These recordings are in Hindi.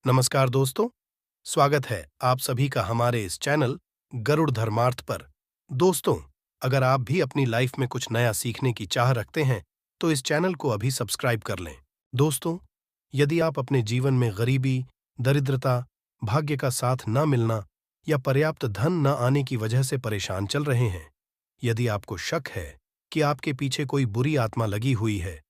नमस्कार दोस्तों, स्वागत है आप सभी का हमारे इस चैनल गरुड़ धर्मार्थ पर। दोस्तों, अगर आप भी अपनी लाइफ में कुछ नया सीखने की चाह रखते हैं, तो इस चैनल को अभी सब्सक्राइब कर लें। दोस्तों, यदि आप अपने जीवन में गरीबी, दरिद्रता, भाग्य का साथ न मिलना या पर्याप्त धन न आने की वजह से परेशान चल रहे हैं, यदि आपको शक है कि आपके पीछे कोई बुरी आत्मा लगी हुई है,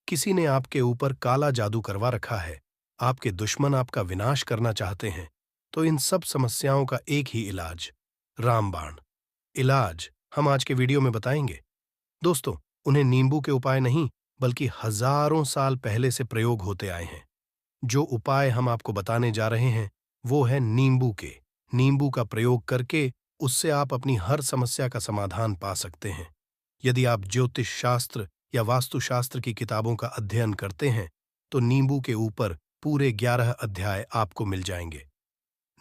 किसी ने आपके ऊपर काला जादू करवा रखा है, आपके दुश्मन आपका विनाश करना चाहते हैं, तो इन सब समस्याओं का एक ही इलाज, रामबाण इलाज हम आज के वीडियो में बताएंगे। दोस्तों, उन्हें नींबू के उपाय नहीं, बल्कि हजारों साल पहले से प्रयोग होते आए हैं। जो उपाय हम आपको बताने जा रहे हैं, वो है नींबू के। नींबू का प्रयोग करके उससे आप अपनी हर समस्या का समाधान पा सकते हैं। यदि आप ज्योतिष शास्त्र या वास्तुशास्त्र की किताबों का अध्ययन करते हैं, तो नींबू के ऊपर पूरे 11 अध्याय आपको मिल जाएंगे।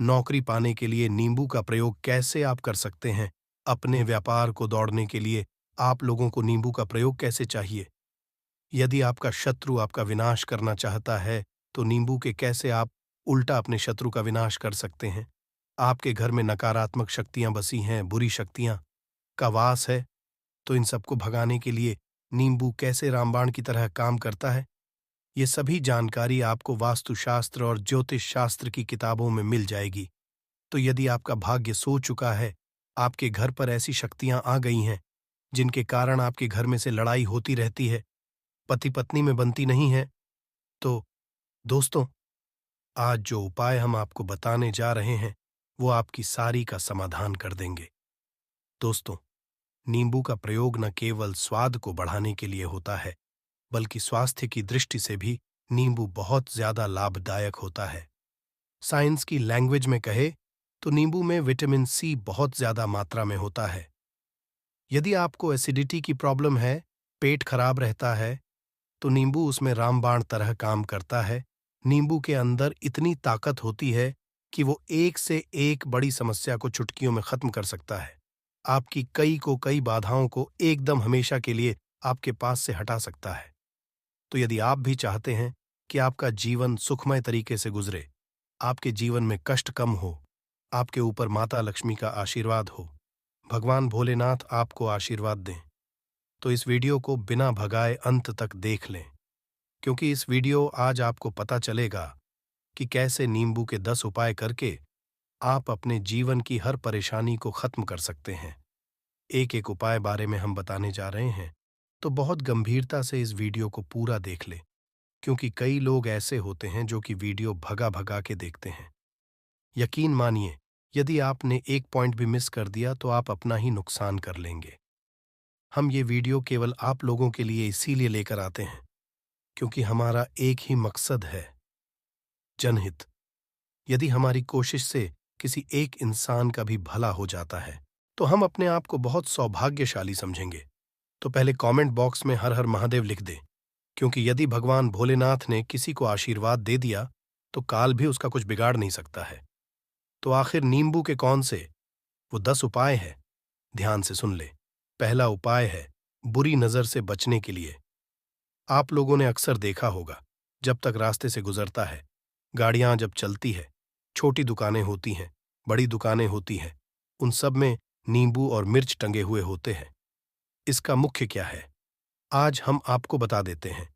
नौकरी पाने के लिए नींबू का प्रयोग कैसे आप कर सकते हैं, अपने व्यापार को दौड़ने के लिए आप लोगों को नींबू का प्रयोग कैसे चाहिए, यदि आपका शत्रु आपका विनाश करना चाहता है, तो नींबू के कैसे आप उल्टा अपने शत्रु का विनाश कर सकते हैं। आपके घर में नकारात्मक शक्तियां बसी हैं, बुरी शक्तियां का वास है, तो इन सबको भगाने के लिए नींबू कैसे रामबाण की तरह काम करता है, ये सभी जानकारी आपको वास्तुशास्त्र और ज्योतिष शास्त्र की किताबों में मिल जाएगी। तो यदि आपका भाग्य सो चुका है, आपके घर पर ऐसी शक्तियां आ गई हैं जिनके कारण आपके घर में से लड़ाई होती रहती है, पति पत्नी में बनती नहीं है, तो दोस्तों, आज जो उपाय हम आपको बताने जा रहे हैं, वो आपकी सारी का समाधान कर देंगे। दोस्तों, नींबू का प्रयोग न केवल स्वाद को बढ़ाने के लिए होता है, बल्कि स्वास्थ्य की दृष्टि से भी नींबू बहुत ज्यादा लाभदायक होता है। साइंस की लैंग्वेज में कहे तो नींबू में विटामिन सी बहुत ज्यादा मात्रा में होता है। यदि आपको एसिडिटी की प्रॉब्लम है, पेट खराब रहता है, तो नींबू उसमें रामबाण तरह काम करता है। नींबू के अंदर इतनी ताकत होती है कि वो एक से एक बड़ी समस्या को चुटकियों में खत्म कर सकता है। आपकी कई बाधाओं को एकदम हमेशा के लिए आपके पास से हटा सकता है। तो यदि आप भी चाहते हैं कि आपका जीवन सुखमय तरीके से गुजरे, आपके जीवन में कष्ट कम हो, आपके ऊपर माता लक्ष्मी का आशीर्वाद हो, भगवान भोलेनाथ आपको आशीर्वाद दें, तो इस वीडियो को बिना भगाए अंत तक देख लें, क्योंकि इस वीडियो आज आपको पता चलेगा कि कैसे नींबू के 10 उपाय करके आप अपने जीवन की हर परेशानी को खत्म कर सकते हैं। एक एक उपाय बारे में हम बताने जा रहे हैं, तो बहुत गंभीरता से इस वीडियो को पूरा देख लें, क्योंकि कई लोग ऐसे होते हैं जो कि वीडियो भगा भगा के देखते हैं। यकीन मानिए, यदि आपने एक पॉइंट भी मिस कर दिया तो आप अपना ही नुकसान कर लेंगे। हम ये वीडियो केवल आप लोगों के लिए इसीलिए लेकर आते हैं, क्योंकि हमारा एक ही मकसद है, जनहित। यदि हमारी कोशिश से किसी एक इंसान का भी भला हो जाता है, तो हम अपने आप को बहुत सौभाग्यशाली समझेंगे। तो पहले कमेंट बॉक्स में हर हर महादेव लिख दें, क्योंकि यदि भगवान भोलेनाथ ने किसी को आशीर्वाद दे दिया, तो काल भी उसका कुछ बिगाड़ नहीं सकता है। तो आखिर नींबू के कौन से वो 10 उपाय हैं, ध्यान से सुन ले। पहला उपाय है बुरी नजर से बचने के लिए। आप लोगों ने अक्सर देखा होगा, जब तक रास्ते से गुजरता है, गाड़ियां जब चलती है, छोटी दुकानें होती हैं, बड़ी दुकानें होती हैं, उन सब में नींबू और मिर्च टंगे हुए होते हैं। इसका मुख्य क्या है, आज हम आपको बता देते हैं।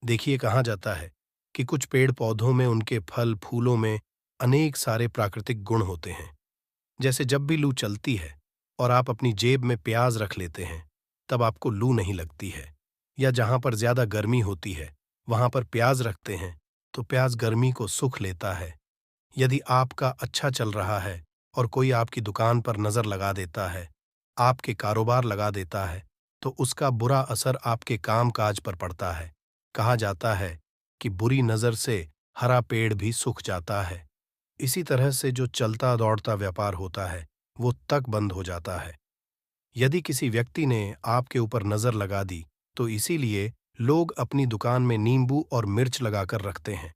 देखिए, कहा जाता है कि कुछ पेड़ पौधों में, उनके फल फूलों में अनेक सारे प्राकृतिक गुण होते हैं। जैसे जब भी लू चलती है और आप अपनी जेब में प्याज रख लेते हैं, तब आपको लू नहीं लगती है। या जहां पर ज्यादा गर्मी होती है, वहां पर प्याज रखते हैं, तो प्याज गर्मी को सुख लेता है। यदि आपका अच्छा चल रहा है और कोई आपकी दुकान पर नजर लगा देता है, आपके कारोबार लगा देता है, तो उसका बुरा असर आपके कामकाज पर पड़ता है। कहा जाता है कि बुरी नजर से हरा पेड़ भी सूख जाता है। इसी तरह से जो चलता दौड़ता व्यापार होता है, वो तक बंद हो जाता है। यदि किसी व्यक्ति ने आपके ऊपर नजर लगा दी, तो इसीलिए लोग अपनी दुकान में नींबू और मिर्च लगाकर रखते हैं।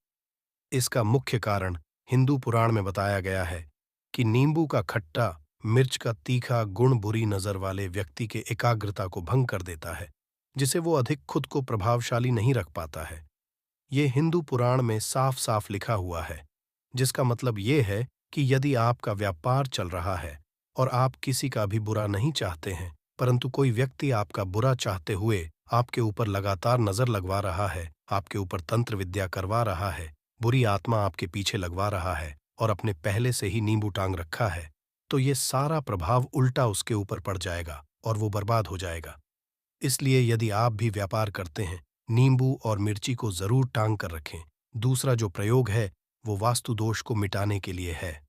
इसका मुख्य कारण हिंदू पुराण में बताया गया है कि नींबू का खट्टा, मिर्च का तीखा गुण बुरी नजर वाले व्यक्ति के एकाग्रता को भंग कर देता है, जिसे वो अधिक खुद को प्रभावशाली नहीं रख पाता है। ये हिंदू पुराण में साफ साफ लिखा हुआ है। जिसका मतलब ये है कि यदि आपका व्यापार चल रहा है और आप किसी का भी बुरा नहीं चाहते हैं, परंतु कोई व्यक्ति आपका बुरा चाहते हुए आपके ऊपर लगातार नजर लगवा रहा है, आपके ऊपर तंत्र विद्या करवा रहा है, बुरी आत्मा आपके पीछे लगवा रहा है और अपने पहले से ही नींबू टांग रखा है, तो ये सारा प्रभाव उल्टा उसके ऊपर पड़ जाएगा और वो बर्बाद हो जाएगा। इसलिए यदि आप भी व्यापार करते हैं, नींबू और मिर्ची को जरूर टांग कर रखें। दूसरा जो प्रयोग है वो वास्तु दोष को मिटाने के लिए है।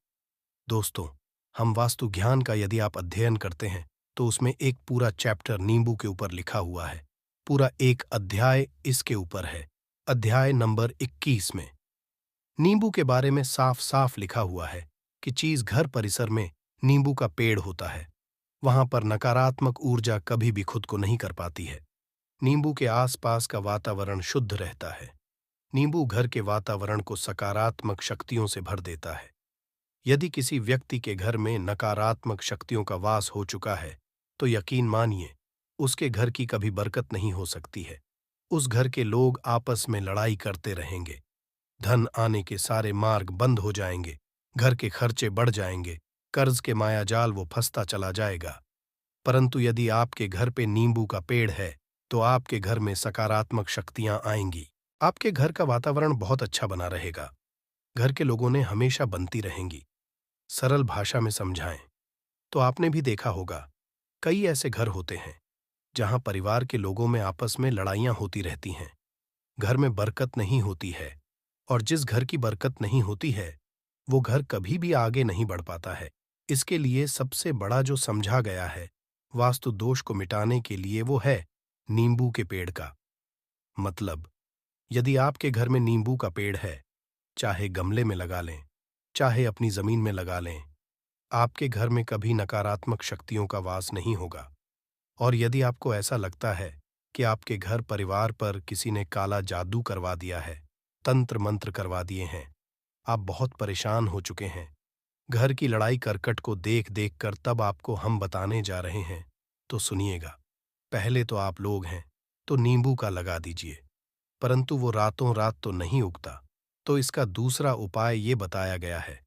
दोस्तों, हम वास्तु ज्ञान का यदि आप अध्ययन करते हैं तो उसमें एक पूरा चैप्टर नींबू के ऊपर लिखा हुआ है। पूरा एक अध्याय इसके ऊपर है। अध्याय नंबर 21 में नींबू के बारे में साफ साफ लिखा हुआ है कि चीज घर परिसर में नींबू का पेड़ होता है, वहां पर नकारात्मक ऊर्जा कभी भी खुद को नहीं कर पाती है। नींबू के आसपास का वातावरण शुद्ध रहता है। नींबू घर के वातावरण को सकारात्मक शक्तियों से भर देता है। यदि किसी व्यक्ति के घर में नकारात्मक शक्तियों का वास हो चुका है तो यकीन मानिए उसके घर की कभी बरकत नहीं हो सकती है। उस घर के लोग आपस में लड़ाई करते रहेंगे, धन आने के सारे मार्ग बंद हो जाएंगे, घर के खर्चे बढ़ जाएंगे, कर्ज के मायाजाल वो फंसता चला जाएगा। परंतु यदि आपके घर पे नींबू का पेड़ है तो आपके घर में सकारात्मक शक्तियां आएंगी। आपके घर का वातावरण बहुत अच्छा बना रहेगा। घर के लोगों ने हमेशा बनती रहेंगी। सरल भाषा में समझाएं तो आपने भी देखा होगा, कई ऐसे घर होते हैं जहां परिवार के लोगों में आपस में लड़ाइयां होती रहती हैं। घर में बरकत नहीं होती है और जिस घर की बरकत नहीं होती है वो घर कभी भी आगे नहीं बढ़ पाता है। इसके लिए सबसे बड़ा जो समझा गया है वास्तु दोष को मिटाने के लिए वो है नींबू के पेड़ का। मतलब यदि आपके घर में नींबू का पेड़ है, चाहे गमले में लगा लें, चाहे अपनी जमीन में लगा लें, आपके घर में कभी नकारात्मक शक्तियों का वास नहीं होगा। और यदि आपको ऐसा लगता है कि आपके घर परिवार पर किसी ने काला जादू करवा दिया है, तंत्र मंत्र करवा दिए हैं, आप बहुत परेशान हो चुके हैं, घर की लड़ाई करकट को देख देख कर तब आपको हम बताने जा रहे हैं, तो सुनिएगा। पहले तो आप लोग हैं तो नींबू का लगा दीजिए, परंतु वो रातों रात तो नहीं उगता। तो इसका दूसरा उपाय ये बताया गया है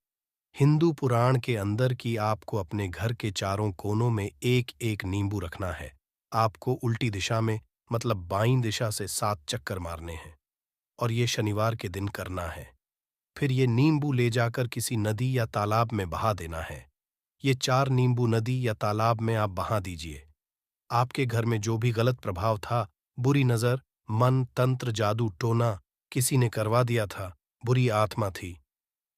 हिंदू पुराण के अंदर कि आपको अपने घर के चारों कोनों में एक एक नींबू रखना है। आपको उल्टी दिशा में मतलब बाईं दिशा से 7 चक्कर मारने हैं और ये शनिवार के दिन करना है। फिर ये नींबू ले जाकर किसी नदी या तालाब में बहा देना है। ये 4 नींबू नदी या तालाब में आप बहा दीजिए। आपके घर में जो भी गलत प्रभाव था, बुरी नजर, मन, तंत्र, जादू टोना किसी ने करवा दिया था, बुरी आत्मा थी,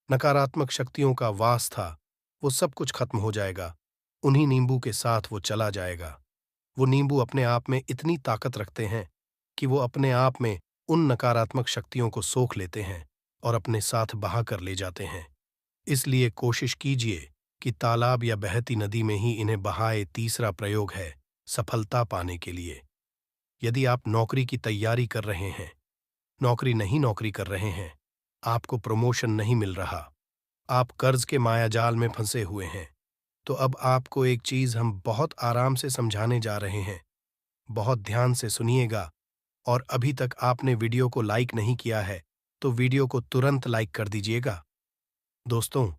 नकारात्मक शक्तियों का वास था, वो सब कुछ खत्म हो जाएगा। उन्हीं नींबू के साथ वो चला जाएगा। वो नींबू अपने आप में इतनी ताकत रखते हैं कि वो अपने आप में उन नकारात्मक शक्तियों को सोख लेते हैं और अपने साथ बहा कर ले जाते हैं। इसलिए कोशिश कीजिए कि तालाब या बहती नदी में ही इन्हें बहाए। तीसरा प्रयोग है सफलता पाने के लिए। यदि आप नौकरी की तैयारी कर रहे हैं, नौकरी कर रहे हैं, आपको प्रमोशन नहीं मिल रहा, आप कर्ज के मायाजाल में फंसे हुए हैं, तो अब आपको एक चीज हम बहुत आराम से समझाने जा रहे हैं। बहुत ध्यान से सुनिएगा और अभी तक आपने वीडियो को लाइक नहीं किया है तो वीडियो को तुरंत लाइक कर दीजिएगा। दोस्तों,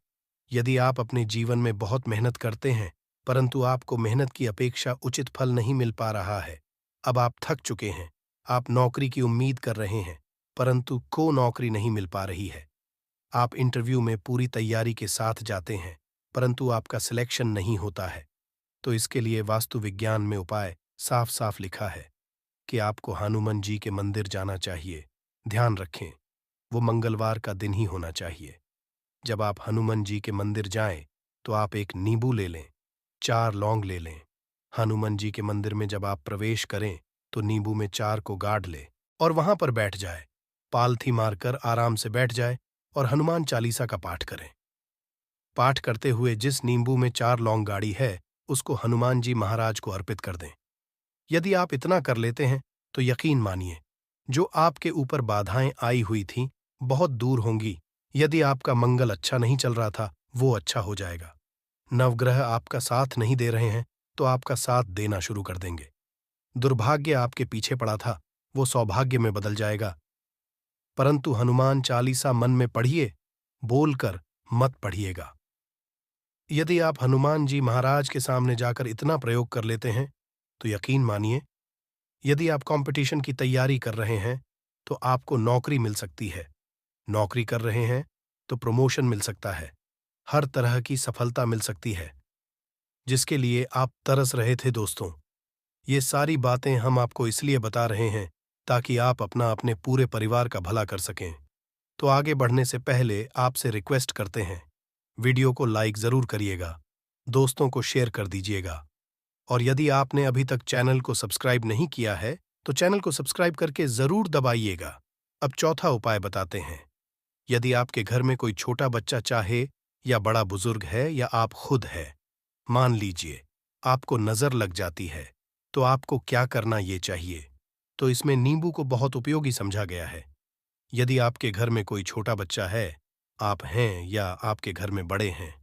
यदि आप अपने जीवन में बहुत मेहनत करते हैं परंतु आपको मेहनत की अपेक्षा उचित फल नहीं मिल पा रहा है, अब आप थक चुके हैं, आप नौकरी की उम्मीद कर रहे हैं परंतु को नौकरी नहीं मिल पा रही है, आप इंटरव्यू में पूरी तैयारी के साथ जाते हैं परंतु आपका सिलेक्शन नहीं होता है, तो इसके लिए वास्तु विज्ञान में उपाय साफ साफ लिखा है कि आपको हनुमान जी के मंदिर जाना चाहिए। ध्यान रखें, वो मंगलवार का दिन ही होना चाहिए। जब आप हनुमान जी के मंदिर जाएं तो आप एक नींबू ले लें, 4 लौंग ले लें। हनुमान जी के मंदिर में जब आप प्रवेश करें तो नींबू में 4 को गाड़ लें और वहां पर बैठ जाए। पालथी मारकर आराम से बैठ जाए और हनुमान चालीसा का पाठ करें। पाठ करते हुए जिस नींबू में 4 लौंग गाड़ी है उसको हनुमान जी महाराज को अर्पित कर दें। यदि आप इतना कर लेते हैं तो यकीन मानिए जो आपके ऊपर बाधाएं आई हुई थीं बहुत दूर होंगी। यदि आपका मंगल अच्छा नहीं चल रहा था वो अच्छा हो जाएगा। नवग्रह आपका साथ नहीं दे रहे हैं तो आपका साथ देना शुरू कर देंगे। दुर्भाग्य आपके पीछे पड़ा था वो सौभाग्य में बदल जाएगा। परंतु हनुमान चालीसा मन में पढ़िए, बोलकर मत पढ़िएगा। यदि आप हनुमान जी महाराज के सामने जाकर इतना प्रयोग कर लेते हैं, तो यकीन मानिए, यदि आप कंपटीशन की तैयारी कर रहे हैं, तो आपको नौकरी मिल सकती है। नौकरी कर रहे हैं, तो प्रमोशन मिल सकता है। हर तरह की सफलता मिल सकती है, जिसके लिए आप तरस रहे थे दोस्तों। ये सारी बातें हम आपको इसलिए बता रहे हैं, ताकि आप अपना अपने पूरे परिवार का भला कर सकें। तो आगे बढ़ने से पहले आपसे रिक्वेस्ट करते हैं, वीडियो को लाइक ज़रूर करिएगा, दोस्तों को शेयर कर दीजिएगा। और यदि आपने अभी तक चैनल को सब्सक्राइब नहीं किया है, तो चैनल को सब्सक्राइब करके ज़रूर दबाइएगा। अब चौथा उपाय बताते हैं। यदि आपके घर में कोई छोटा बच्चा चाहे, या बड़ा बुजुर्ग है, या आप खुद है, मान लीजिए आपको नज़र लग जाती है, तो आपको क्या करना ये चाहिए। तो इसमें नींबू को बहुत उपयोगी समझा गया है। यदि आपके घर में कोई छोटा बच्चा है, आप हैं या आपके घर में बड़े हैं,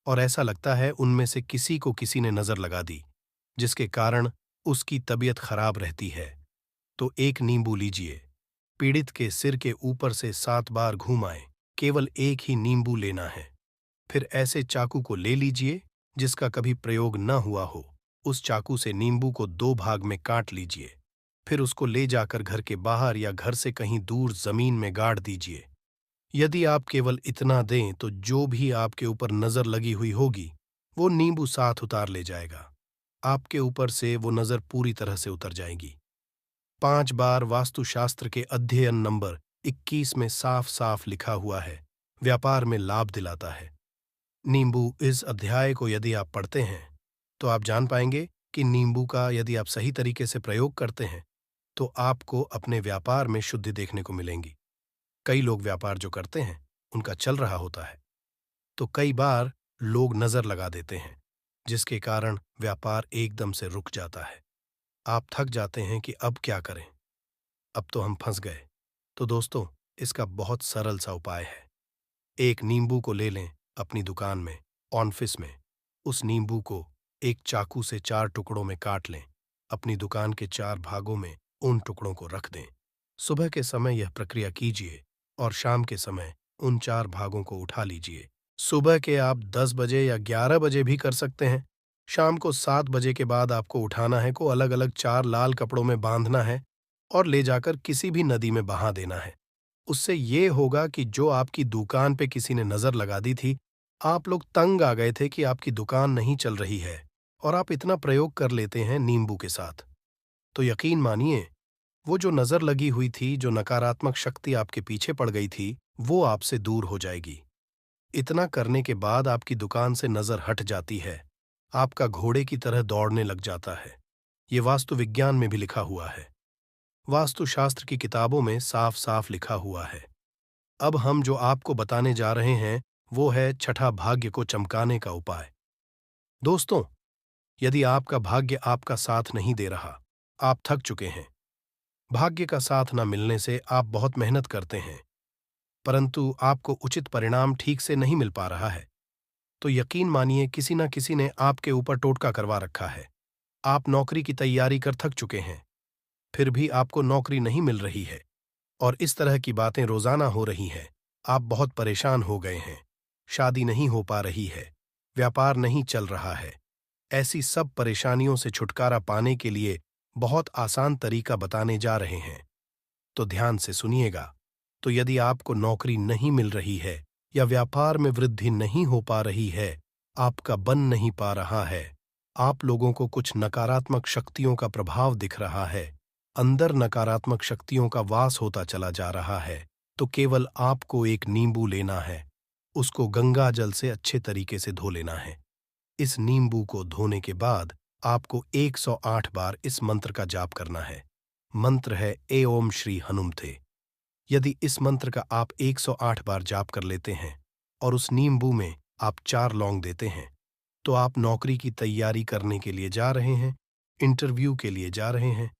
और ऐसा लगता है उनमें से किसी को किसी ने नज़र लगा दी, जिसके कारण उसकी तबीयत खराब रहती है, तो एक नींबू लीजिए, पीड़ित के सिर के ऊपर से 7 बार घुमाएं। केवल एक ही नींबू लेना है। फिर ऐसे चाकू को ले लीजिए जिसका कभी प्रयोग न हुआ हो। उस चाकू से नींबू को 2 भाग में काट लीजिए। फिर उसको ले जाकर घर के बाहर या घर से कहीं दूर जमीन में गाड़ दीजिए। यदि आप केवल इतना दें, तो जो भी आपके ऊपर नजर लगी हुई होगी, वो नींबू साथ उतार ले जाएगा। आपके ऊपर से वो नजर पूरी तरह से उतर जाएगी। 5 बार वास्तुशास्त्र के अध्ययन नंबर 21 में साफ साफ लिखा हुआ है, व्यापार में लाभ दिलाता है। नींबू इस अध्याय को यदि आप पढ़ते हैं, तो आप जान पाएंगे कि नींबू का यदि आप सही तरीके से प्रयोग करते हैं, तो आपको अपने व्यापार में शुद्धि देखने को मिलेंगी। कई लोग व्यापार जो करते हैं, उनका चल रहा होता है, तो कई बार लोग नजर लगा देते हैं, जिसके कारण व्यापार एकदम से रुक जाता है। आप थक जाते हैं कि अब क्या करें, अब तो हम फंस गए। तो दोस्तों, इसका बहुत सरल सा उपाय है। एक नींबू को ले लें अपनी दुकान में, ऑफिस में। उस नींबू को एक चाकू से 4 टुकड़ों में काट लें। अपनी दुकान के 4 भागों में उन टुकड़ों को रख दें। सुबह के समय यह प्रक्रिया कीजिए और शाम के समय उन 4 भागों को उठा लीजिए। सुबह के आप 10 बजे या 11 बजे भी कर सकते हैं। शाम को 7 बजे के बाद आपको उठाना है, को अलग अलग 4 लाल कपड़ों में बांधना है और ले जाकर किसी भी नदी में बहा देना है। उससे ये होगा कि जो आपकी दुकान पे किसी ने नजर लगा दी थी, आप लोग तंग आ गए थे कि आपकी दुकान नहीं चल रही है, और आप इतना प्रयोग कर लेते हैं नींबू के साथ, तो यकीन मानिए, वो जो नजर लगी हुई थी, जो नकारात्मक शक्ति आपके पीछे पड़ गई थी, वो आपसे दूर हो जाएगी। इतना करने के बाद आपकी दुकान से नजर हट जाती है। आपका घोड़े की तरह दौड़ने लग जाता है। ये वास्तु विज्ञान में भी लिखा हुआ है। वास्तुशास्त्र की किताबों में साफ साफ लिखा हुआ है। अब हम जो आपको बताने जा रहे हैं, वो है छठा भाग्य को चमकाने का उपाय। दोस्तों, यदि आपका भाग्य आपका साथ नहीं दे रहा, आप थक चुके हैं, भाग्य का साथ न मिलने से आप बहुत मेहनत करते हैं, परंतु आपको उचित परिणाम ठीक से नहीं मिल पा रहा है, तो यकीन मानिए किसी न किसी ने आपके ऊपर टोटका करवा रखा है। आप नौकरी की तैयारी कर थक चुके हैं, फिर भी आपको नौकरी नहीं मिल रही है, और इस तरह की बातें रोजाना हो रही हैं। आप बहुत परेशान हो गए हैं, शादी नहीं हो पा रही है, व्यापार नहीं चल रहा है। ऐसी सब परेशानियों से छुटकारा पाने के लिए बहुत आसान तरीका बताने जा रहे हैं, तो ध्यान से सुनिएगा। तो यदि आपको नौकरी नहीं मिल रही है, या व्यापार में वृद्धि नहीं हो पा रही है, आपका बन नहीं पा रहा है, आप लोगों को कुछ नकारात्मक शक्तियों का प्रभाव दिख रहा है, अंदर नकारात्मक शक्तियों का वास होता चला जा रहा है, तो केवल आपको एक नींबू लेना है। उसको गंगा जल से अच्छे तरीके से धो लेना है। इस नींबू को धोने के बाद आपको 108 बार इस मंत्र का जाप करना है। मंत्र है ए ओम श्री हनुमते। यदि इस मंत्र का आप 108 बार जाप कर लेते हैं और उस नींबू में आप 4 लौंग देते हैं, तो आप नौकरी की तैयारी करने के लिए जा रहे हैं, इंटरव्यू के लिए जा रहे हैं,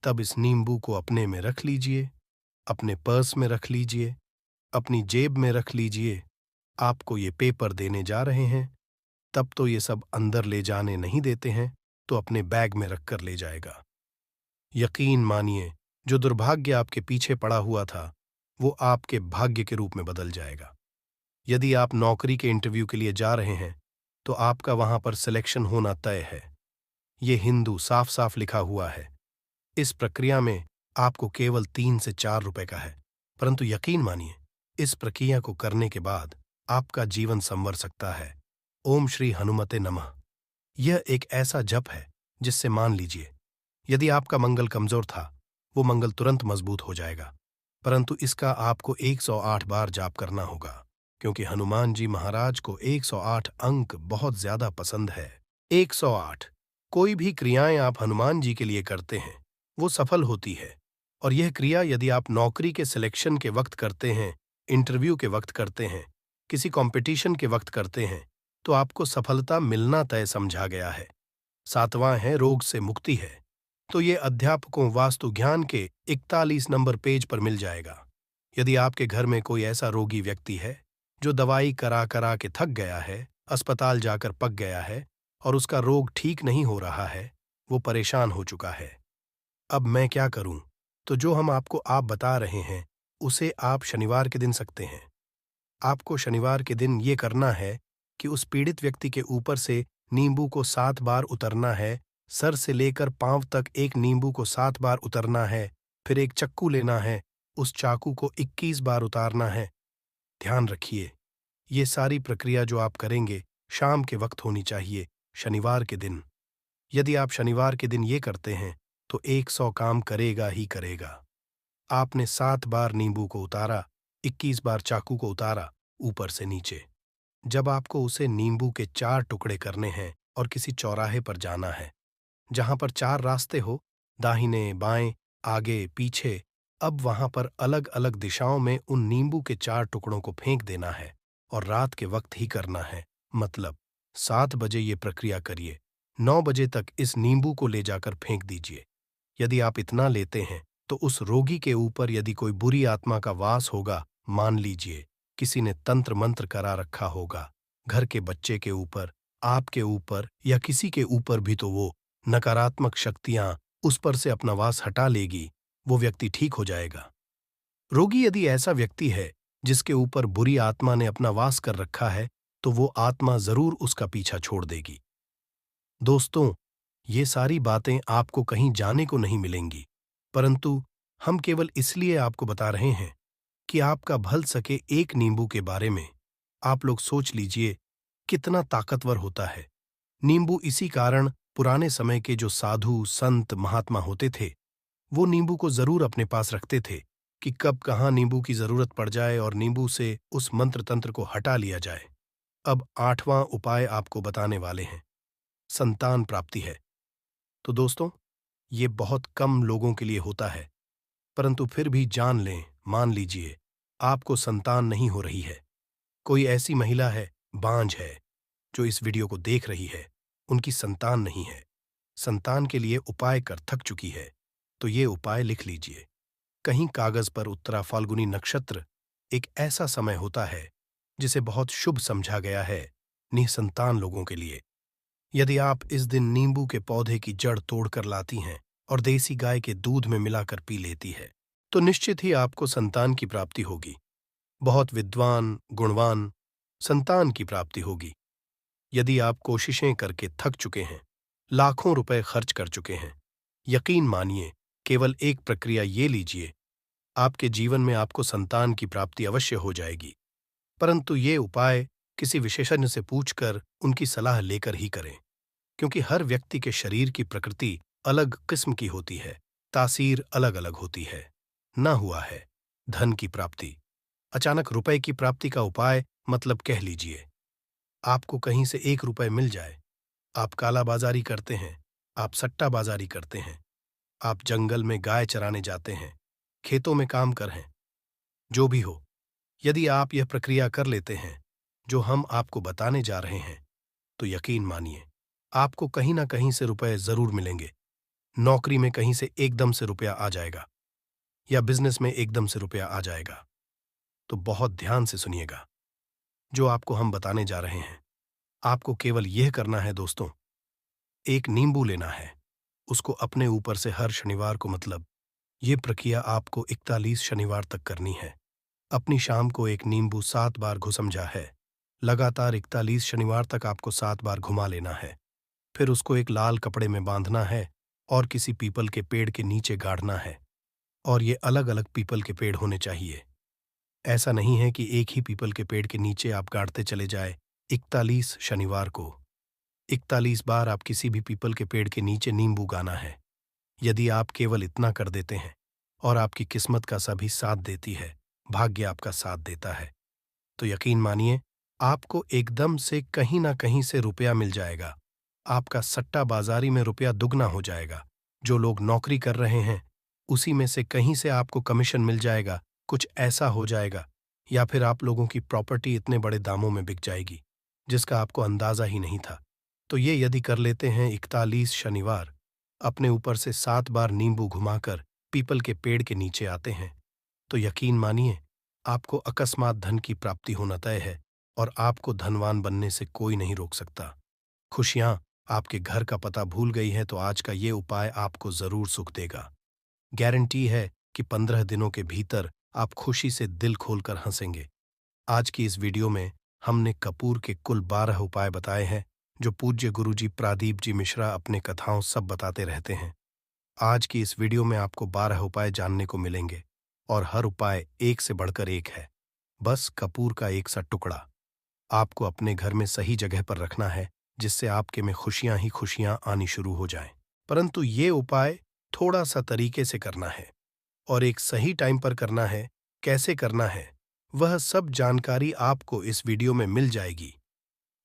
तब इस नींबू को अपने में रख लीजिए, अपने पर्स में रख लीजिए, अपनी जेब में रख लीजिए। आपको ये पेपर देने जा रहे हैं, तब तो ये सब अंदर ले जाने नहीं देते हैं, तो अपने बैग में रखकर ले जाएगा। यकीन मानिए, जो दुर्भाग्य आपके पीछे पड़ा हुआ था, वो आपके भाग्य के रूप में बदल जाएगा। यदि आप नौकरी के इंटरव्यू के लिए जा रहे हैं, तो आपका वहां पर सिलेक्शन होना तय है। ये हिंदू साफ साफ लिखा हुआ है। इस प्रक्रिया में आपको केवल 3 से 4 रुपए का है, परंतु यकीन मानिए, इस प्रक्रिया को करने के बाद आपका जीवन संवर सकता है। ओम श्री हनुमते नमः। यह एक ऐसा जप है जिससे मान लीजिए, यदि आपका मंगल कमजोर था, वो मंगल तुरंत मजबूत हो जाएगा। परंतु इसका आपको 108 बार जाप करना होगा, क्योंकि हनुमान जी महाराज को 108 अंक बहुत ज्यादा पसंद है। 108। कोई भी क्रियाएं आप हनुमान जी के लिए करते हैं, वो सफल होती है। और यह क्रिया यदि आप नौकरी के सिलेक्शन के वक्त करते हैं, इंटरव्यू के वक्त करते हैं, किसी कंपटीशन के वक्त करते हैं, तो आपको सफलता मिलना तय समझा गया है। 7वां है रोग से मुक्ति है, तो ये अध्यापकों वास्तु ज्ञान के 41 नंबर पेज पर मिल जाएगा। यदि आपके घर में कोई ऐसा रोगी व्यक्ति है जो दवाई करा करा के थक गया है, अस्पताल जाकर पक गया है और उसका रोग ठीक नहीं हो रहा है, वो परेशान हो चुका है। अब मैं क्या करूं? तो जो हम आपको आप बता रहे हैं, उसे आप शनिवार के दिन सकते हैं। आपको शनिवार के दिन ये करना है कि उस पीड़ित व्यक्ति के ऊपर से नींबू को 7 बार उतरना है, सर से लेकर पांव तक एक नींबू को 7 बार उतरना है, फिर एक चक्कू लेना है, उस चाकू को 21 बार उतारना है। ध्यान रखिए, ये सारी प्रक्रिया जो आप करेंगे शाम के वक्त होनी चाहिए, शनिवार के दिन। यदि आप शनिवार के दिन ये करते हैं, तो 100 काम करेगा ही करेगा। आपने 7 बार नींबू को उतारा, 21 बार चाकू को उतारा, ऊपर से नीचे। जब आपको उसे नींबू के 4 टुकड़े करने हैं और किसी चौराहे पर जाना है, जहां पर 4 रास्ते हो, दाहिने, बाएं, आगे, पीछे, अब वहां पर अलग अलग दिशाओं में उन नींबू के 4 टुकड़ों को फेंक देना है और रात के वक्त ही करना है। मतलब 7 बजे ये प्रक्रिया करिए, 9 बजे तक इस नींबू को ले जाकर फेंक दीजिए। यदि आप इतना लेते हैं, तो उस रोगी के ऊपर यदि कोई बुरी आत्मा का वास होगा, मान लीजिए किसी ने तंत्र मंत्र करा रखा होगा, घर के बच्चे के ऊपर, आपके ऊपर या किसी के ऊपर भी, तो वो नकारात्मक शक्तियां उस पर से अपना वास हटा लेगी, वो व्यक्ति ठीक हो जाएगा। रोगी यदि ऐसा व्यक्ति है जिसके ऊपर बुरी आत्मा ने अपना वास कर रखा है, तो वो आत्मा जरूर उसका पीछा छोड़ देगी। दोस्तों, ये सारी बातें आपको कहीं जाने को नहीं मिलेंगी, परंतु हम केवल इसलिए आपको बता रहे हैं कि आपका भल सके। एक नींबू के बारे में आप लोग सोच लीजिए कितना ताकतवर होता है। नींबू इसी कारण पुराने समय के जो साधु संत महात्मा होते थे, वो नींबू को जरूर अपने पास रखते थे कि कब कहाँ नींबू की जरूरत पड़ जाए और नींबू से उस मंत्र तंत्र को हटा लिया जाए। अब 8वां उपाय आपको बताने वाले हैं, संतान प्राप्ति है। तो दोस्तों, ये बहुत कम लोगों के लिए होता है, परंतु फिर भी जान लें, मान लीजिए आपको संतान नहीं हो रही है, कोई ऐसी महिला है, बांझ है, जो इस वीडियो को देख रही है, उनकी संतान नहीं है, संतान के लिए उपाय कर थक चुकी है, तो ये उपाय लिख लीजिए। कहीं कागज पर उत्तरा फाल्गुनी नक्षत्र एक ऐसा समय होता है जिसे बहुत शुभ समझा गया है निसंतान लोगों के लिए। यदि आप इस दिन नींबू के पौधे की जड़ तोड़कर लाती हैं और देसी गाय के दूध में मिलाकर पी लेती है, तो निश्चित ही आपको संतान की प्राप्ति होगी। बहुत विद्वान, गुणवान संतान की प्राप्ति होगी। यदि आप कोशिशें करके थक चुके हैं, लाखों रुपए खर्च कर चुके हैं, यकीन मानिए केवल एक प्रक्रिया ये लीजिए, आपके जीवन में आपको संतान की प्राप्ति अवश्य हो जाएगी। परंतु ये उपाय किसी विशेषज्ञ से पूछकर उनकी सलाह लेकर ही करें, क्योंकि हर व्यक्ति के शरीर की प्रकृति अलग किस्म की होती है, तासीर अलग अलग होती है। ना हुआ है धन की प्राप्ति, अचानक रुपए की प्राप्ति का उपाय, मतलब कह लीजिए आपको कहीं से 1 रुपए मिल जाए, आप कालाबाजारी करते हैं, आप सट्टाबाजारी करते हैं, आप जंगल में गाय चराने जाते हैं, खेतों में काम कर हैं, जो भी हो, यदि आप यह प्रक्रिया कर लेते हैं जो हम आपको बताने जा रहे हैं, तो यकीन मानिए आपको कहीं ना कहीं से रुपए जरूर मिलेंगे। नौकरी में कहीं से एकदम से रुपया आ जाएगा, या बिजनेस में एकदम से रुपया आ जाएगा। तो बहुत ध्यान से सुनिएगा जो आपको हम बताने जा रहे हैं। आपको केवल यह करना है दोस्तों, एक नींबू लेना है, उसको अपने ऊपर से हर शनिवार को, मतलब ये प्रक्रिया आपको 41 शनिवार तक करनी है। अपनी शाम को एक नींबू 7 बार घुसमझा है। लगातार 41 शनिवार तक आपको 7 बार घुमा लेना है। फिर उसको एक लाल कपड़े में बांधना है और किसी पीपल के पेड़ के नीचे गाड़ना है। और ये अलग अलग पीपल के पेड़ होने चाहिए। ऐसा नहीं है कि एक ही पीपल के पेड़ के नीचे आप गाड़ते चले जाए 41 शनिवार को। 41 बार आप किसी भी पीपल के पेड़ के नीचे नींबू गाना है। यदि आप केवल इतना कर देते हैं और आपकी किस्मत का सभी साथ देती है, भाग्य आपका साथ देता है, तो यकीन मानिए आपको एकदम से कहीं ना कहीं से रुपया मिल जाएगा। आपका सट्टा बाजारी में रुपया दुगना हो जाएगा। जो लोग नौकरी कर रहे हैं उसी में से कहीं से आपको कमीशन मिल जाएगा। कुछ ऐसा हो जाएगा या फिर आप लोगों की प्रॉपर्टी इतने बड़े दामों में बिक जाएगी जिसका आपको अंदाजा ही नहीं था। तो ये यदि कर लेते हैं 41 शनिवार, अपने ऊपर से 7 बार नींबू घुमाकर पीपल के पेड़ के नीचे आते हैं, तो यकीन मानिए आपको अकस्मात धन की प्राप्ति होना तय है और आपको धनवान बनने से कोई नहीं रोक सकता। खुशियां आपके घर का पता भूल गई है तो आज का ये उपाय आपको जरूर सुख देगा। गारंटी है कि 15 दिनों के भीतर आप खुशी से दिल खोलकर हंसेंगे। आज की इस वीडियो में हमने कपूर के कुल 12 उपाय बताए हैं जो पूज्य गुरुजी प्रादीप जी मिश्रा अपने कथाओं सब बताते रहते हैं। आज की इस वीडियो में आपको 12 उपाय जानने को मिलेंगे और हर उपाय एक से बढ़कर एक है। बस कपूर का एक सा टुकड़ा आपको अपने घर में सही जगह पर रखना है जिससे आपके में खुशियां ही खुशियां आनी शुरू हो जाएं। परंतु ये उपाय थोड़ा सा तरीके से करना है और एक सही टाइम पर करना है। कैसे करना है वह सब जानकारी आपको इस वीडियो में मिल जाएगी।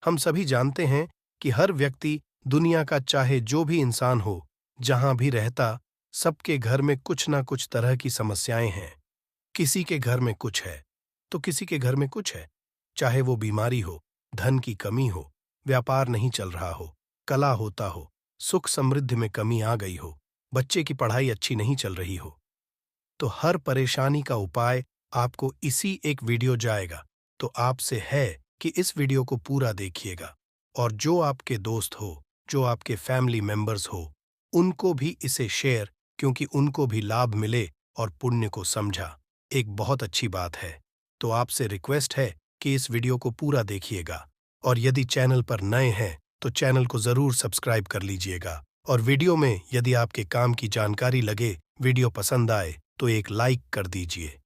हम सभी जानते हैं कि हर व्यक्ति दुनिया का चाहे जो भी इंसान हो, जहां भी रहता, सबके घर में कुछ ना कुछ तरह की समस्याएं हैं। किसी के घर में कुछ है तो किसी के घर में कुछ है। चाहे वो बीमारी हो, धन की कमी हो, व्यापार नहीं चल रहा हो, कला होता हो, सुख समृद्धि में कमी आ गई हो, बच्चे की पढ़ाई अच्छी नहीं चल रही हो, तो हर परेशानी का उपाय आपको इसी एक वीडियो जाएगा। तो आपसे है कि इस वीडियो को पूरा देखिएगा और जो आपके दोस्त हो, जो आपके फैमिली मेंबर्स हो, उनको भी इसे शेयर, क्योंकि उनको भी लाभ मिले और पुण्य को समझा। एक बहुत अच्छी बात है। तो आपसे रिक्वेस्ट है कि इस वीडियो को पूरा देखिएगा और यदि चैनल पर नए हैं तो चैनल को जरूर सब्सक्राइब कर लीजिएगा और वीडियो में यदि आपके काम की जानकारी लगे, वीडियो पसंद आए तो एक लाइक कर दीजिए।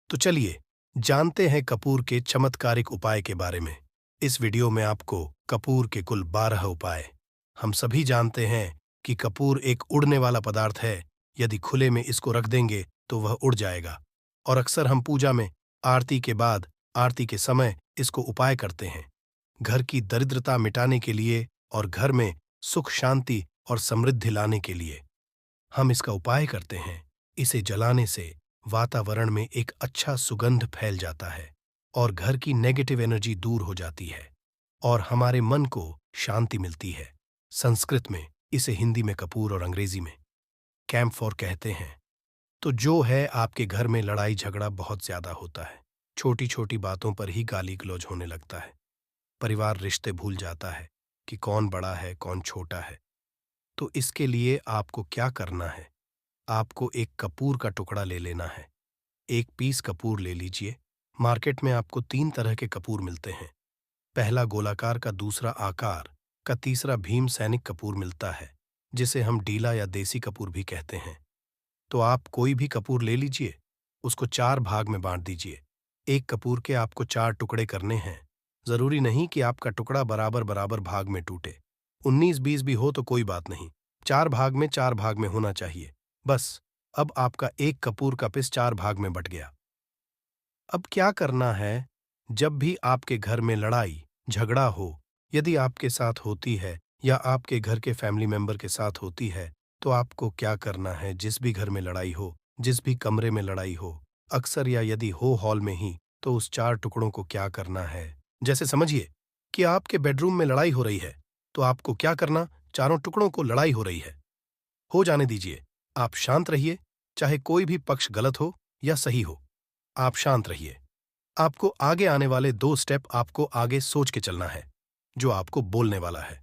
तो चलिए जानते हैं कपूर के चमत्कारिक उपाय के बारे में। इस वीडियो में आपको कपूर के कुल 12 उपाय। हम सभी जानते हैं कि कपूर एक उड़ने वाला पदार्थ है। यदि खुले में इसको रख देंगे तो वह उड़ जाएगा और अक्सर हम पूजा में आरती के बाद, आरती के समय इसको उपाय करते हैं। घर की दरिद्रता मिटाने के लिए और घर में सुख शांति और समृद्धि लाने के लिए हम इसका उपाय करते हैं। इसे जलाने से वातावरण में एक अच्छा सुगंध फैल जाता है और घर की नेगेटिव एनर्जी दूर हो जाती है और हमारे मन को शांति मिलती है। संस्कृत में इसे हिंदी में कपूर और अंग्रेजी में कैम्फोर कहते हैं। तो जो है आपके घर में लड़ाई झगड़ा बहुत ज्यादा होता है, छोटी छोटी बातों पर ही गाली गलौज होने लगता है, परिवार रिश्ते भूल जाता है कि कौन बड़ा है कौन छोटा है। तो इसके लिए आपको क्या करना है, आपको एक कपूर का टुकड़ा ले लेना है। 1 पीस कपूर ले लीजिए। मार्केट में आपको 3 तरह के कपूर मिलते हैं। पहला गोलाकार का, दूसरा आकार का, तीसरा भीम सैनिक कपूर मिलता है जिसे हम डीला या देसी कपूर भी कहते हैं। तो आप कोई भी कपूर ले लीजिए, उसको 4 भाग में बांट दीजिए। एक कपूर के आपको 4 टुकड़े करने हैं। जरूरी नहीं कि आपका टुकड़ा बराबर बराबर भाग में टूटे, 19-20 भी हो तो कोई बात नहीं, 4 भाग में होना चाहिए। बस अब आपका एक कपूर का पिस 4 भाग में बट गया। अब क्या करना है, जब भी आपके घर में लड़ाई झगड़ा हो, यदि आपके साथ होती है या आपके घर के फैमिली मेंबर के साथ होती है, तो आपको क्या करना है, जिस भी घर में लड़ाई हो, जिस भी कमरे में लड़ाई हो, अक्सर या यदि हो हॉल में ही, तो उस 4 टुकड़ों को क्या करना है। जैसे समझिए कि आपके बेडरूम में लड़ाई हो रही है, तो आपको क्या करना, चारों टुकड़ों को लड़ाई हो रही है, हो जाने दीजिए। आप शांत रहिए, चाहे कोई भी पक्ष गलत हो या सही हो, आप शांत रहिए। आपको आगे आने वाले 2 स्टेप आपको आगे सोच के चलना है जो आपको बोलने वाला है।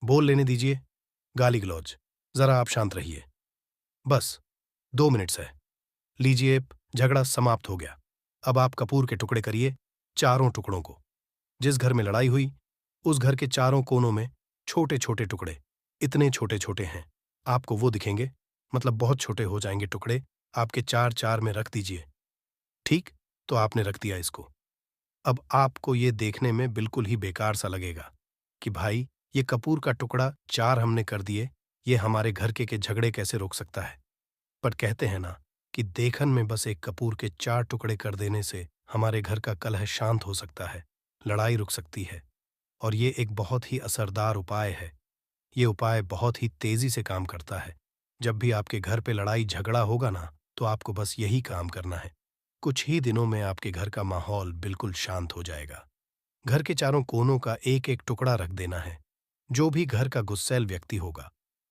बोल लेने दीजिए गाली गलौज, जरा आप शांत रहिए। बस 2 मिनट्स है, लीजिए, झगड़ा समाप्त हो गया। अब आप कपूर के टुकड़े करिए, चारों टुकड़ों को। जिस घर में लड़ाई हुई, उस घर के चारों कोनों में छोटे-छोटे टुकड़े, इतने छोटे-छोटे हैं, आपको वो दिखेंगे, मतलब बहुत छोटे हो जाएंगे टुकड़े, आपके 4-4 में रख दीजिए। ठीक? तो आपने रख दिया इसको। अब आपको ये देखने में बिल्कुल ही बेकार सा लगेगा कि भाई, ये कपूर का टुकड़ा 4 हमने कर दिए, ये हमारे घर के झगड़े कैसे रोक सकता है? पर कहते हैं ना कि देखन में बस एक कपूर के 4 टुकड़े कर देने से हमारे घर का कलह शांत हो सकता है, लड़ाई रुक सकती है। और ये एक बहुत ही असरदार उपाय है। ये उपाय बहुत ही तेजी से काम करता है। जब भी आपके घर पे लड़ाई झगड़ा होगा ना, तो आपको बस यही काम करना है। कुछ ही दिनों में आपके घर का माहौल बिल्कुल शांत हो जाएगा। घर के चारों कोनों का एक-एक टुकड़ा रख देना है। जो भी घर का गुस्सैल व्यक्ति होगा,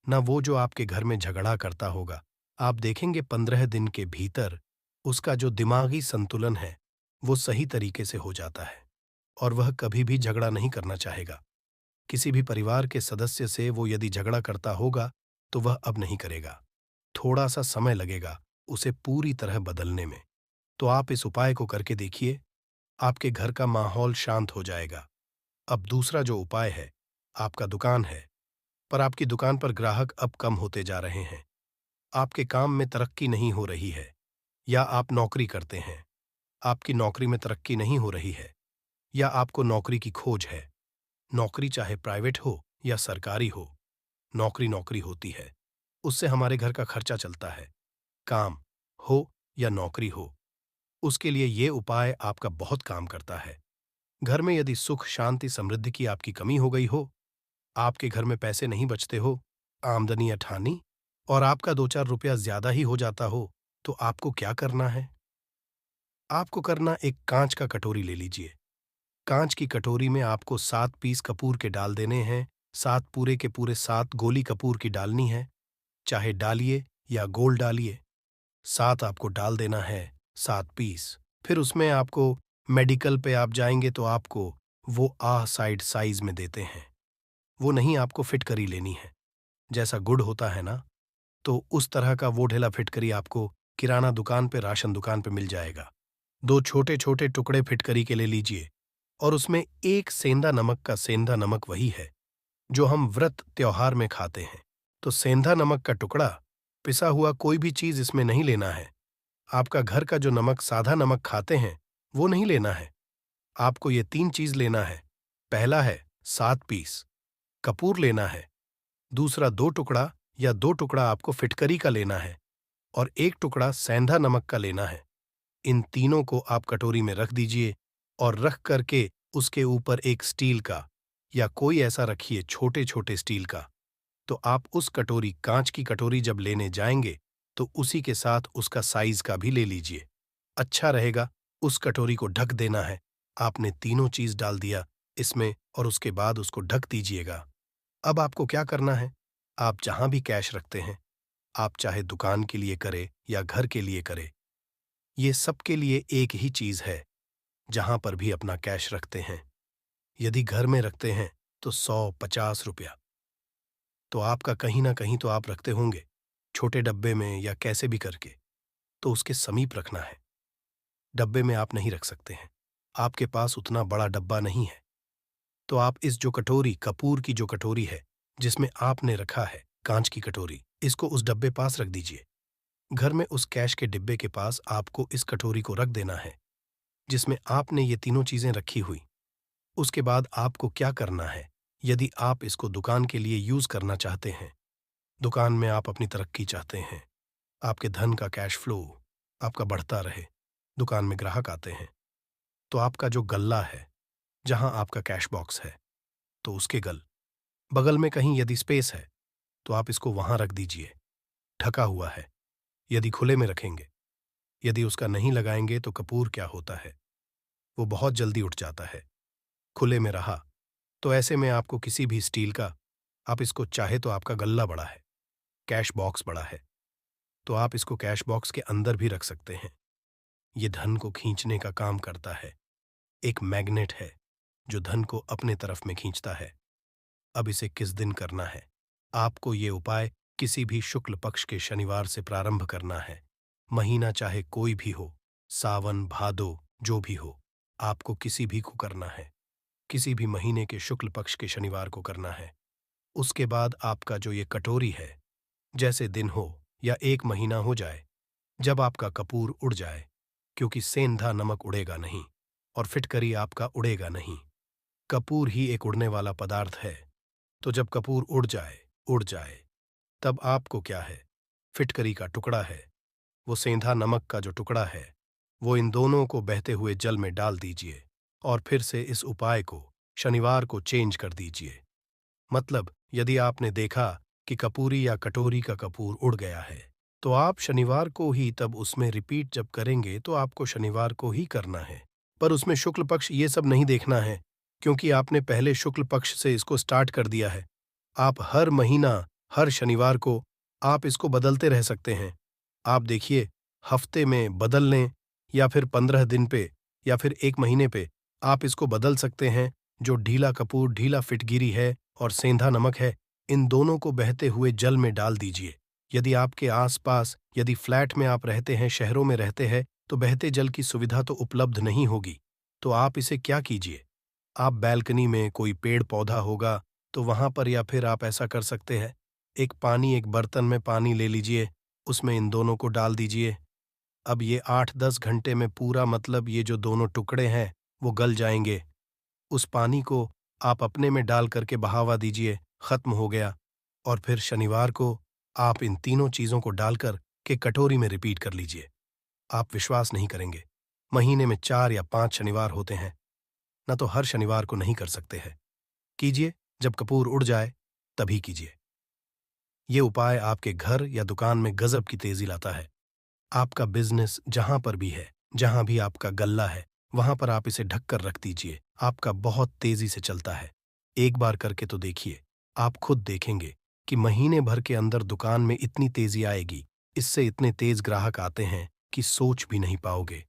ना वो जो आपके घर में झगड़ा करता होगा, आप देखेंगे 15 दिन के भीतर उसका जो दिमागी संतुलन है, वो सही तरीके से हो जाता है और वह कभी भी झगड़ा नहीं करना चाहेगा। किसी भी परिवार के सदस्य से वो यदि झगड़ा करता होगा, तो वह अब नहीं करेगा। थोड़ा-सा समय लगेगा उसे पूरी तरह बदलने में। तो आप इस उपाय को करके देखिए, आपके घर का माहौल शांत हो जाएगा। अब दूसरा जो उपाय है, आपका दुकान है, पर आपकी दुकान पर ग्राहक अब कम होते जा रहे हैं। आपके काम में तरक्की नहीं हो रही है, या आप नौकरी करते हैं, आपकी नौकरी में तरक्की नहीं हो रही है, या आपको नौकरी की खोज है। नौकरी चाहे प्राइवेट हो या सरकारी हो, नौकरी नौकरी होती है। उससे हमारे घर का खर्चा चलता है। काम हो या नौकरी हो, उसके लिए ये उपाय आपका बहुत काम करता है। घर में यदि सुख, शांति, समृद्धि की आपकी कमी हो गई हो, आपके घर में पैसे नहीं बचते हो, आमदनी अठानी, और आपका 2-4 रुपया ज्यादा ही हो जाता हो, तो आपको क्या करना है? आपको करना, एक कांच का कटोरी ले लीजिए। कांच की कटोरी में आपको 7 पीस कपूर के डाल देने हैं, 7 पूरे के पूरे 7 गोली कपूर की डालनी है, चाहे डालिए या गोल डालिए। 7 आपको डाल देना है, 7 पीस। फिर उसमें आपको, मेडिकल पे आप जाएंगे तो आपको वो आह साइड साइज में देते हैं। वो नहीं, आपको फिटकरी लेनी है। जैसा गुड़ होता है ना, तो उस तरह का वो ढेला फिटकरी आपको किराना दुकान पे, राशन दुकान पे मिल जाएगा। 2 छोटे-छोटे टुकड़े फिटकरी के ले लीजिए और उसमें एक सेंधा नमक का, सेंधा नमक वही है जो हम व्रत त्योहार में खाते हैं। तो सेंधा नमक का टुकड़ा, पिसा हुआ कोई भी चीज इसमें नहीं लेना है। आपका घर का जो नमक, सादा नमक खाते हैं, वो नहीं लेना है। आपको ये 3 चीज लेना है। पहला है 7 पीस कपूर लेना है, दूसरा 2 टुकड़ा या 2 टुकड़ा आपको फिटकरी का लेना है, और 1 टुकड़ा सेंधा नमक का लेना है। इन तीनों को आप कटोरी में रख दीजिए और रख करके उसके ऊपर एक स्टील का, या कोई ऐसा रखिए छोटे-छोटे स्टील का। तो आप उस कटोरी, कांच की कटोरी जब लेने जाएंगे, तो उसी के साथ उसका साइज का भी ले लीजिए। अच्छा रहेगा, उस कटोरी को ढक देना है। आपने तीनों चीज डाल दिया इसमें और उसके बाद उसको ढक दीजिएगा। अब आपको क्या करना है? आप जहां भी कैश रखते हैं, आप चाहे दुकान के लिए करें या घर के लिए करें, ये सबके लिए एक ही चीज है। जहां पर भी अपना कैश रखते हैं, यदि घर में रखते हैं, तो 100-50 रुपया तो आपका कहीं ना कहीं तो आप रखते होंगे, छोटे डब्बे में या कैसे भी करके। तो उसके समीप रखना है। डब्बे में आप नहीं रख सकते हैं, आपके पास उतना बड़ा डब्बा नहीं है। तो आप इस जो कटोरी, कपूर की जो कटोरी है, जिसमें आपने रखा है कांच की कटोरी, इसको उस डब्बे पास रख दीजिए। घर में उस कैश के डिब्बे के पास आपको इस कटोरी को रख देना है, जिसमें आपने ये तीनों चीजें रखी हुई। उसके बाद आपको क्या करना है? यदि आप इसको दुकान के लिए यूज करना चाहते हैं, दुकान में आप अपनी तरक्की चाहते हैं, आपके धन का कैश फ्लो आपका बढ़ता रहे, दुकान में ग्राहक आते हैं, तो आपका जो गल्ला है, जहां आपका कैश बॉक्स है, तो उसके बगल में कहीं यदि स्पेस है, तो आप इसको वहां रख दीजिए। ढका हुआ है। यदि खुले में रखेंगे, यदि उसका नहीं लगाएंगे, तो कपूर क्या होता है, वो बहुत जल्दी उठ जाता है। खुले में रहा, तो ऐसे में आपको किसी भी स्टील का, आप इसको चाहे तो आपका गल्ला बड़ा है, कैश बॉक्स बड़ा है, तो आप इसको कैश बॉक्स के अंदर भी रख सकते हैं। ये धन को खींचने का काम करता है। एक मैग्नेट है जो धन को अपने तरफ में खींचता है। अब इसे किस दिन करना है? आपको ये उपाय किसी भी शुक्ल पक्ष के शनिवार से प्रारंभ करना है। महीना चाहे कोई भी हो, सावन, भादो, जो भी हो, आपको किसी भी को करना है। किसी भी महीने के शुक्ल पक्ष के शनिवार को करना है। उसके बाद आपका जो ये कटोरी है, जैसे दिन हो या 1 महीना हो जाए, जब आपका कपूर उड़ जाए, क्योंकि सेंधा नमक उड़ेगा नहीं और फिटकरी आपका उड़ेगा नहीं। कपूर ही एक उड़ने वाला पदार्थ है। तो जब कपूर उड़ जाए, तब आपको क्या है? फिटकरी का टुकड़ा है, वो सेंधा नमक का जो टुकड़ा है, वो इन दोनों को बहते हुए जल में डाल दीजिए और फिर से इस उपाय को शनिवार को चेंज कर दीजिए। मतलब यदि आपने देखा कि कपूरी या कटोरी का कपूर उड़ गया है, तो आप शनिवार को ही तब उसमें रिपीट जब करेंगे तो आपको शनिवार को ही करना है। पर उसमें शुक्ल पक्ष ये सब नहीं देखना है, क्योंकि आपने पहले शुक्ल पक्ष से इसको स्टार्ट कर दिया है। आप हर महीना, हर शनिवार को आप इसको बदलते रह सकते हैं। आप देखिए, हफ्ते में बदल लें या फिर 15 दिन पे या फिर 1 महीने पे आप इसको बदल सकते हैं। जो ढीला कपूर, ढीला फिटगिरी है और सेंधा नमक है, इन दोनों को बहते हुए जल में डाल दीजिए। यदि आपके आसपास, यदि फ्लैट में आप रहते हैं, शहरों में रहते हैं, तो बहते जल की सुविधा तो उपलब्ध नहीं होगी। तो आप इसे क्या कीजिए, आप बैल्कनी में कोई पेड़ पौधा होगा, तो वहां पर या फिर आप ऐसा कर सकते हैं, एक बर्तन में पानी ले लीजिए, उसमें इन दोनों को डाल दीजिए। अब ये 8-10 घंटे में पूरा, मतलब ये जो दोनों टुकड़े हैं, वो गल जाएंगे। उस पानी को आप अपने में डाल करके बहावा दीजिए, खत्म हो गया। और फिर शनिवार को आप इन तीनों चीजों को डालकर के कटोरी में रिपीट कर लीजिए। आप विश्वास नहीं करेंगे, महीने में 4 या 5 शनिवार होते हैं, न तो हर शनिवार को नहीं कर सकते हैं। कीजिए, जब कपूर उड़ जाए तभी कीजिए। ये उपाय आपके घर या दुकान में गजब की तेजी लाता है। आपका बिजनेस जहां पर भी है, जहां भी आपका गल्ला है, वहां पर आप इसे ढक कर रख दीजिए। आपका बहुत तेजी से चलता है। एक बार करके तो देखिए, आप खुद देखेंगे कि महीने भर के अंदर दुकान में इतनी तेजी आएगी, इससे इतने तेज ग्राहक आते हैं कि सोच भी नहीं पाओगे।